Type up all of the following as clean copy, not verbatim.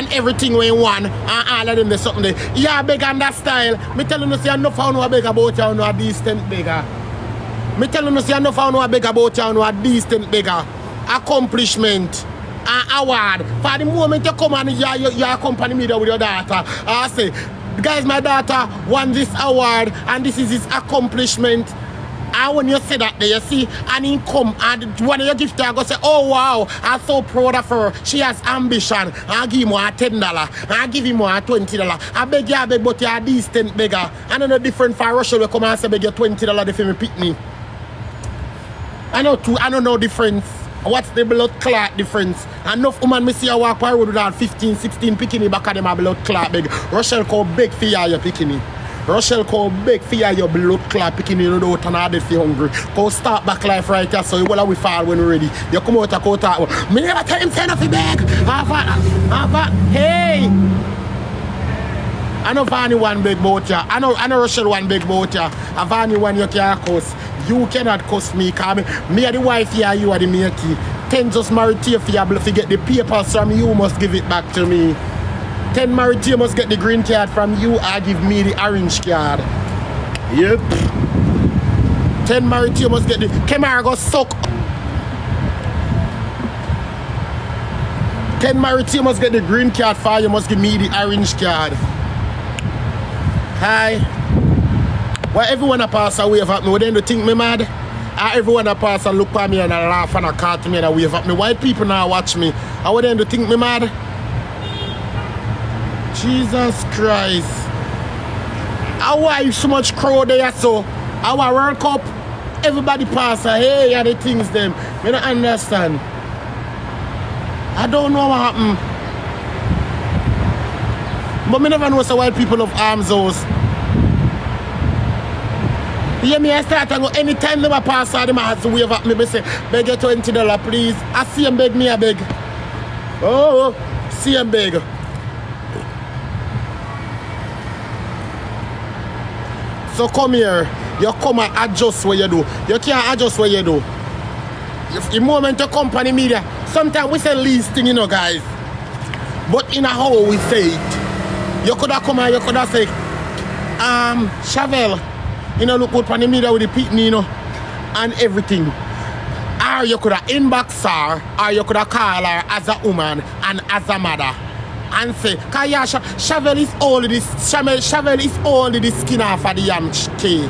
and everything we want and all of them there's something there. Yeah, beg on that style. Me telling you say enough how no beg about you no a decent beggar. Me telling you say enough how no beg about you no a decent beggar. Accomplishment and award. For the moment you come and you accompany me there with your daughter, I say, guys, my daughter won this award and this is his accomplishment. And when you say that there, you see, and he come and when you give to her, go say, oh wow, I'm so proud of her. She has ambition. I give him more $10. I give him more $20. I beg you, but you're a decent beggar. I know no different for Russia will come and say beg you $20 for me pick me. I don't know difference. What's the blood clot difference? Enough woman me see a walk by road with that 15, 16 picking back of them a blood clot beg. Rochelle come beg for you picking. Rochelle come beg for your blood clot picking you out and all that for hungry. Go start back life right here so you will we fall when we're ready. You come out and go talk. Me never tell him say nothing beg. Hey! I know Vanny one big boat ya. I know Rochelle one big boat ya. A Vanny one you can't cuss. You cannot cuss me, cause me are the wife here, you are the matey. 10 just married to you for you able to get the papers from you, must give it back to me. 10 married to you must get the green card from you, I give me the orange card. Yep. 10 married to you must get the camera go suck. 10 married to you must get the green card for you, must give me the orange card. Hi. Why everyone a pass and wave at me? What then do think me mad? Everyone a pass and look at me and a laugh and a call to me and a wave at me. White people now watch me. And what then do think me mad? Jesus Christ. How why so much crowd there so? Our World Cup, everybody pass and hey and the things them. Me don't understand. I don't know what happened. But me never know so white people of arms house. Yeah, me I start and go anytime they pass out, they have to wave at me. I say, beg you $20, please. I see him beg, me I beg. Oh, see him beg. So come here. You come and adjust what you do. You can't adjust what you do. The moment you company media, sometimes we say least thing, you know, guys. But in a how we say it, you could have come and you could have said, Chevelle. You know, look out on the media with the pitney, you know, and everything. Or you could have inbox her, or you could have call her as a woman and as a mother. And say, cause yeah, Chevelle is only the skin off of the yam cake.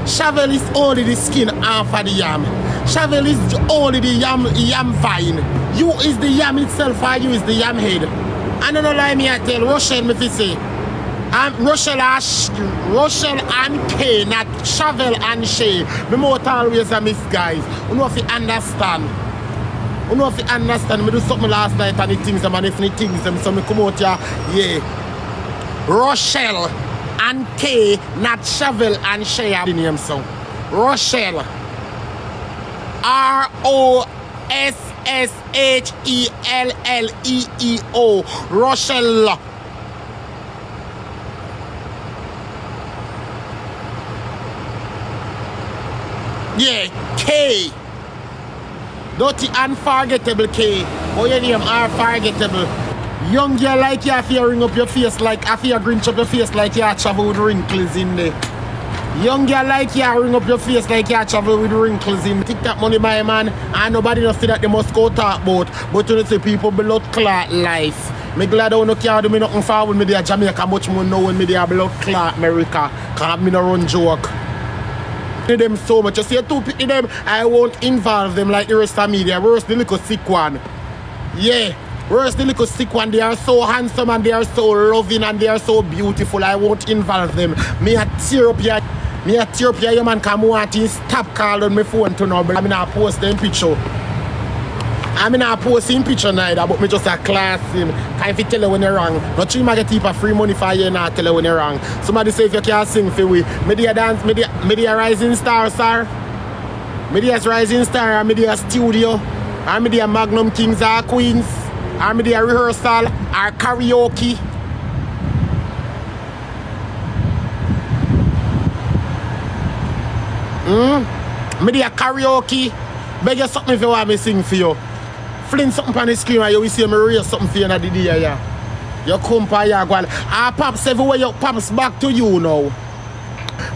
Chevelle is only the skin off of the yam. Chevelle is only the yam vine. You is the yam itself, or you is the yam head. I don't know lie me I tell Rochelle me fi say. Rochelle and Kay, not Chevelle and Shay. Me more always a miss, guys. You know if you understand. You know if you understand. Me do something last night and the things them and if the things them so me come out here. Yeah. Rochelle and Kay, not Chevelle and Shay. The name so. Rochelle. ROSSHELLEEO. Rochelle. Yeah, K. Dirty unforgettable K. Oh, your name unforgettable. Young girl like you have to ring up your face like after you grinch up your face like you travel with wrinkles in there. Young girl like you ring up your face like you travel with wrinkles in. Take that money by man and nobody knows that they must go talk about. But you see people blood clot life. Me glad I don't care do me nothing forward me there Jamaica much more know when me there blood clot America. Cause me no run joke. Them so much. You see, two people them, I won't involve them like the rest of me. They're worse the little sick one. Yeah, worse the little sick one. They are so handsome and they are so loving and they are so beautiful. I won't involve them. Me a tear up here. Your man come want to stop calling my phone to now. But I'm not post them picture. I'm not posting picture neither, but me just a class him. Can if you tell you when you're wrong. Not you might get people free money for you not tell you when you're wrong. Somebody say if you can't sing for we. Media dance, media rising star, sir. Media's rising star, or media studio, or media Magnum Kings or Queens, or media rehearsal, or karaoke. Media karaoke. Beg you something if you want me sing for you. Fling something on the screen and you will see me raise something for you in the day. Yeah. You come for your girl. Pops everywhere you pops back to you now.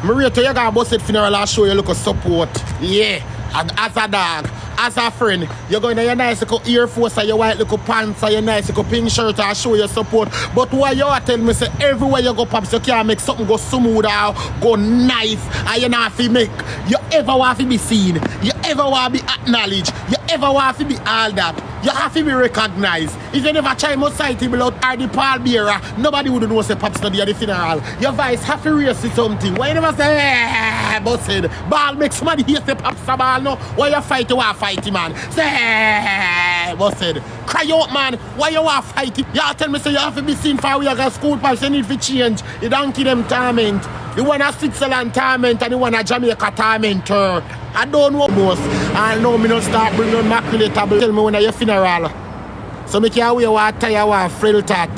Marita, you gotta bust it funeral and show you look of support. Yeah, as a dog, as a friend. You're going to your nice little Air Force and your white little pants and your nice little pink shirt and show your support. But why you are telling me, say, everywhere you go, pops, you can't make something go smooth or go nice and you not fi make. You ever want to be seen. You ever want to be acknowledged. You ever want to be all that. You have to be recognized. If you never try more society without the pallbearer, nobody would know say pops not at the funeral. Your voice have to raise to something. Why you never say, hey, but said, ball make somebody hear say pops a ball no? Why you fight, you want fight him, man? Say, hey, but said, cry out, man. Why you want fight him? Y'all tell me say you have to be seen for we got school pops, you need to change. You don't give them torment. You want a Switzerland torment and you want a Jamaica tormentor. I don't know most. I know me not start bringing on mackerel table. Tell me when your funeral. So make you wear what tire what frail tat.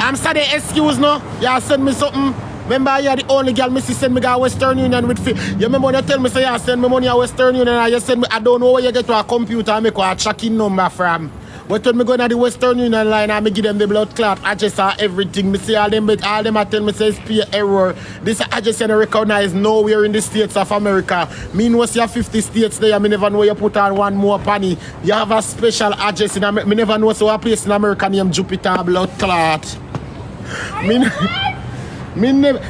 I'm sorry, excuse no. You send me something. Remember you're the only girl me see send me to Western Union with fee. You remember when you tell me say you send me money at Western Union and you send me I don't know where you get to a computer and make a tracking number from. But when me go to the Western Union line and me give them the blood clot address and everything, me see all them I tell me say it's pay error. This address you don't recognize nowhere in the States of America. Me know see 50 states there, me never know you put on one more penny. You have a special address in America. Me never know so a place in America named Jupiter blood clot. Me never.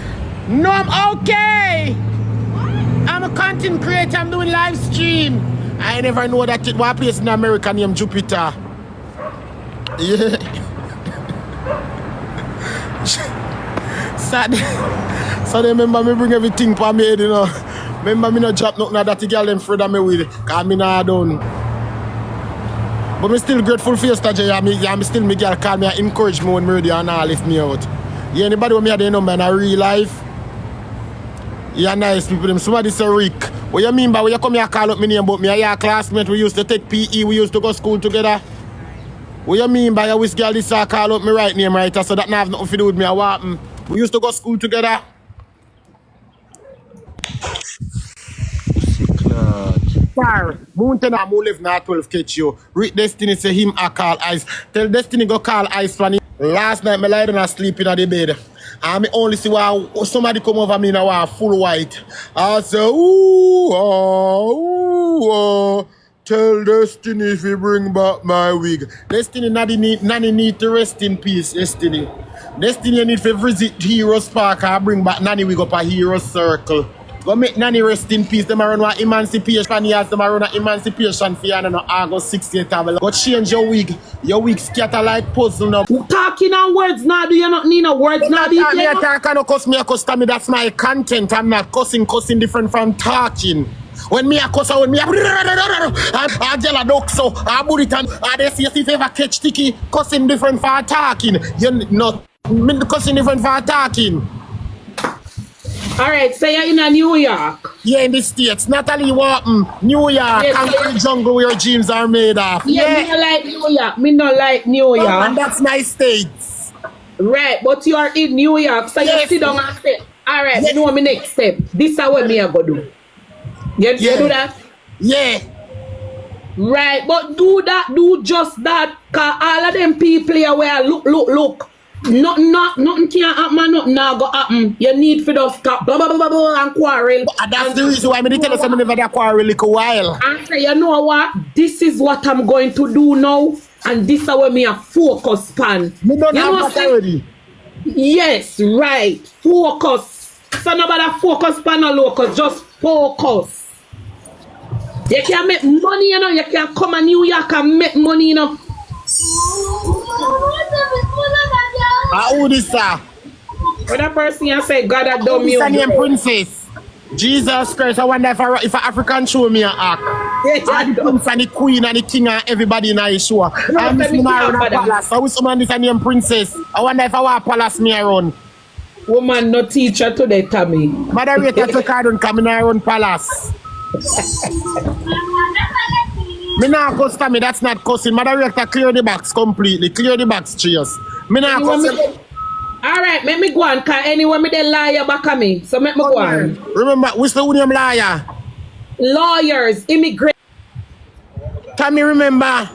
No, I'm okay. What? I'm a content creator, I'm doing live stream. I never know that it was a place in America named Jupiter. Yeah. So they remember me bring everything for me, you know. Remember me not drop nothing that the girl them afraid of me with. Cause me not done. But me still grateful for you, Stajay. I'm still me girl call me and encourage me when me ready and all lift me out. Yeah, anybody with me at the number in a real life? Yeah, nice people. Them. Somebody say Rick. What you mean by when you come here call up me name but me and your classmate we used to take PE, we used to go to school together? What you mean by a whisk girl this call up me right name right so that not have nothing to do with me or what? We used to go to school together. Sir, Mountain and who live now 12 catch you. Rick Destiny say him a call ice. Tell Destiny go call ice for him. Last night me lie down and sleep in the bed. And me only see somebody come over me now full white. I say, ooh, tell Destiny if he bring back my wig. Destiny nanny need to rest in peace, Destiny. Destiny need to visit Heroes Park and bring back nanny wig up a Heroes Circle. Go make nanny rest in peace. Them run one emancipation years. Them run an emancipation for you on August 16th. Go change your wig. Your wig scatter like puzzle now. Talking on words now, do you not need no words now? Me can't cuss me a cuss me. That's my content. I'm not cussing different from talking. When me a cuss, when me a I tell a duck so I put it on. They see if you ever catch Tikki cussing different from talking. You not cussing different from talking. Alright, so you're in New York. Yeah, in the States. Natalie Walton, New York, concrete jungle where your dreams are made of. Yeah, me not like New York. Me not like New York. And that's my state. Right, but you are in New York, so you sit down and say, alright, you know my next step. This is what me I go do. You do that? Yeah. Right, but do just that, cause all of them people here where look. Nothing can't happen, nothing now go happen. You need for the stop, blah, blah, blah, blah, and quarrel. And that's the reason why I tell you something never quarrel like a while. And say, you know what? This is what I'm going to do now, and this is where me a focus pan. Me don't have that already. Yes, right. Focus. So nobody focus pan or locus, just focus. You can make money, you know. You can come to New York and make money, you know. Who this sir? When a person you say God had done me. Who's name Princess? Jesus Christ, I wonder if an African show me an act. And the Prince and the Queen and the King and everybody in the show. I'm Miss Minaro Palace. So which someone this name Princess? I wonder if I want Palace me around. Woman no teacher today, Tommy. Moderator to card come in around Palace. Me not cuss Tommy, that's not cussing. Moderator clear the box completely. Clear the box, cheers. Me not cussing. Alright, let me go on, cause anyway me the liar back at me. So let me go on. Remember, which the name liar? Lawyers, immigrants. Tommy, remember,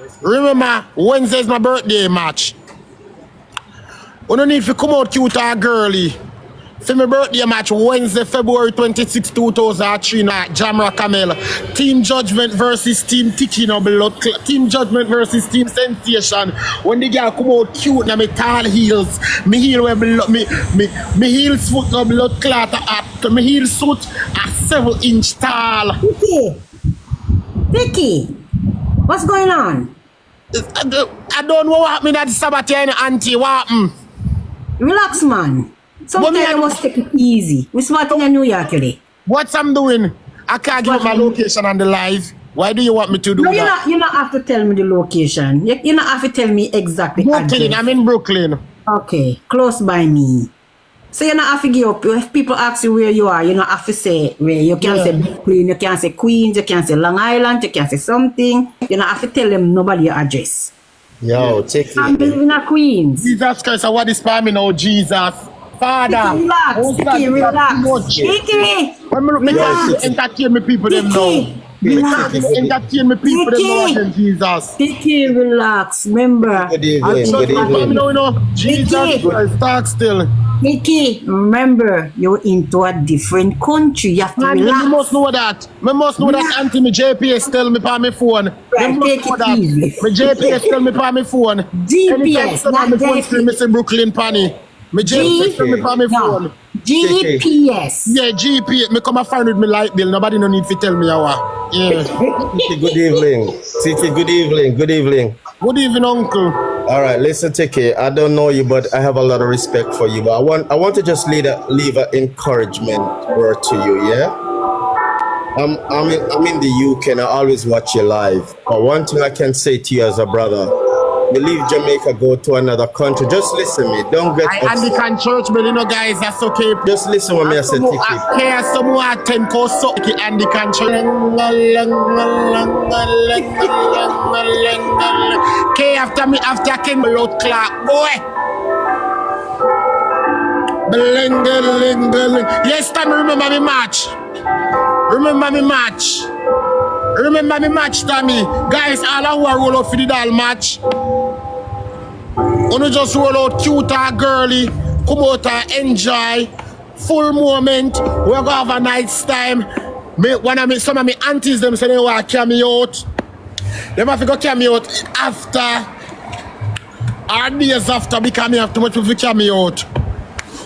Wednesday's my birthday match. We don't need to come out cute or girly. For my birthday match, Wednesday, February 26, 2003, Jamra Camel. Team Judgment versus Team Tikki. Team Judgment versus Team Sensation. When the girl come out cute in my tall heels, my heel will blood, me heels foot no blood clot at my heel suit a 7-inch tall. Tikki, what's going on? I don't know what happened at the Sabbath and auntie. What happened? Relax, man. Sometimes you must take it easy. We're smart in New York today. What's I'm doing? I can't give my location on the live. Why do you want me to do that? You not have to tell me the location. You not have to tell me exactly. Brooklyn, I'm in Brooklyn. Okay, close by me. So you not have to give up. If people ask you where you are, you not have to say where. You can't say Brooklyn, you can't say Queens, you can't say Long Island, you can't say something. You not have to tell them nobody your address. Yo, Tikki. I'm living in Queens. Jesus Christ, what is for me now, Jesus? Father, Tikki, relax. Tikki, entertain me people them now. Entertain me people them now, Jesus. Tikki, relax. Remember. Good evening. Jesus Christ, talk still. Tikki, remember, you're into a different country. You have to relax. You must know that. I must know that Auntie, my JPS tell me on my phone. Right, take it easy. My JPS tell me on my phone. GPS, not JPS. I say Brooklyn Panny. My JPS tell me on my phone. GPS. Yeah, GPS. Me come and find with me light bill. Nobody no need to tell me how. Yeah. Good evening. Tikki, good evening. Good evening. Good evening, uncle. All right, listen, Tikki. I don't know you, but I have a lot of respect for you. But I want to just leave an encouragement word to you. Yeah. I'm in the UK and I always watch you live. But one thing I can say to you as a brother, you leave Jamaica, go to another country. Just listen to me. Don't get upset. Anglican church, but you know, guys, that's okay. Just listen when I say Tikki. Here, someone attend course so Anglican church. Okay, after Ken Blood Clark, boy. Yes, Tommy, remember me match. Remember me match, Tommy. Guys, all who are roll out for the doll match. Wanna just roll out cute or girly, come out and enjoy. Full moment. We're gonna have a nice time. Some of my aunties them say they want to carry me out. They have to go carry me out after or days after because me have too much people to carry me out.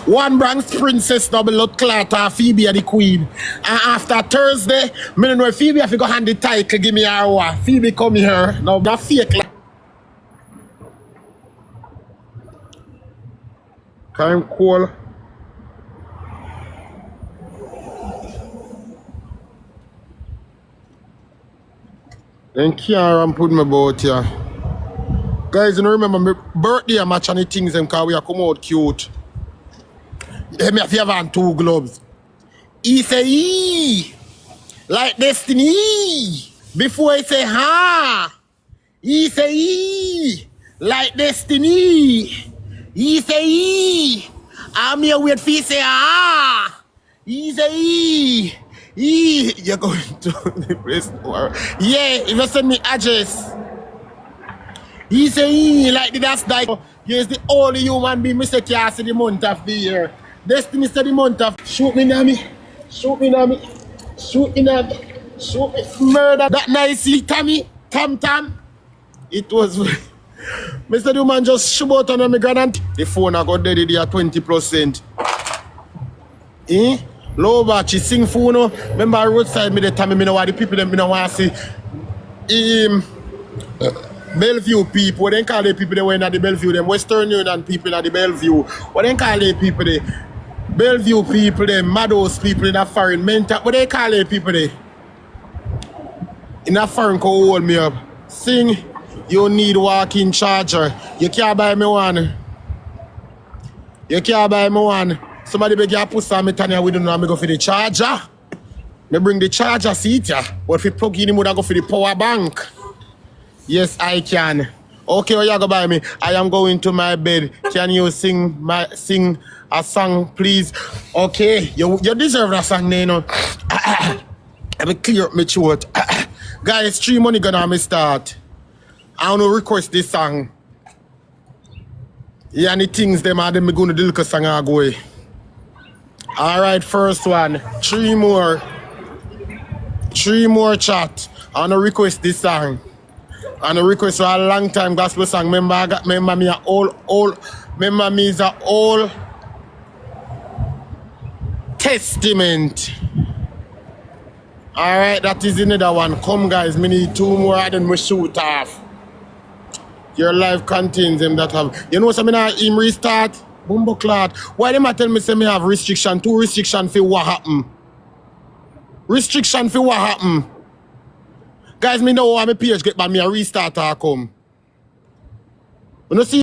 One Bronx princess double clot or Phoebe the queen. And after Thursday, I don't know if Phoebe have to go hand the title, give me her what. Phoebe come here. Now that fake like I'm cool. Then Kiara put me about here. Guys, you know, remember my birthday match and the things them cause we are come out cute. Me have on 2 gloves. He say ee like destiny. Before he say ha. He say ee like destiny. He say ee. I'm here wait for he say ah. He say ee. You're going to the place tomorrow. Yeah, if you send me address. He say like that's like he's the only human being Mr. Cass in the month of the year. Destiny said the month of shoot me. Murder that nicely, Tommy. Tam. It was Mr. Duman just shoot out on my granite. The phone I got dead there 20%. Robe, she sing phone. Remember roadside me the time me know why the people them me know want to see Bellevue people. What they call the people they went at the Bellevue, them Western Union people at the Bellevue. What they call the people they Bellevue people, them Madhouse people in a foreign mental. What they call the people they in a foreign co hold me up. Sing, you need walking charger. You can't buy me one. Somebody beg you push on me Tanya, we don't know how me go for the charger. Me bring the charger seat ya. But if you plug in, I go for the power bank. Yes, I can. Okay, well, you go buy me. I am going to my bed. Can you sing a song, please? Okay, you deserve that song, you know. Let me clear up my throat. Guys, 3 money gonna me start. I wanna request this song. Yeah, and the things them are them gonna do the song I go. Alright, first one. 3 more. 3 more chat. I wanna request this song. And a request for a long time gospel song. Remember me a old remember me is a old testament. Alright, that is another one. Come guys, me need 2 more and then we shoot off. Your life contains them that have. You know something him restart? Bumbo clot. Why them a tell me say me have restriction? 2 restriction for what happen? Restriction for what happen? Guys, me know how my page get by me a restart or come. You know see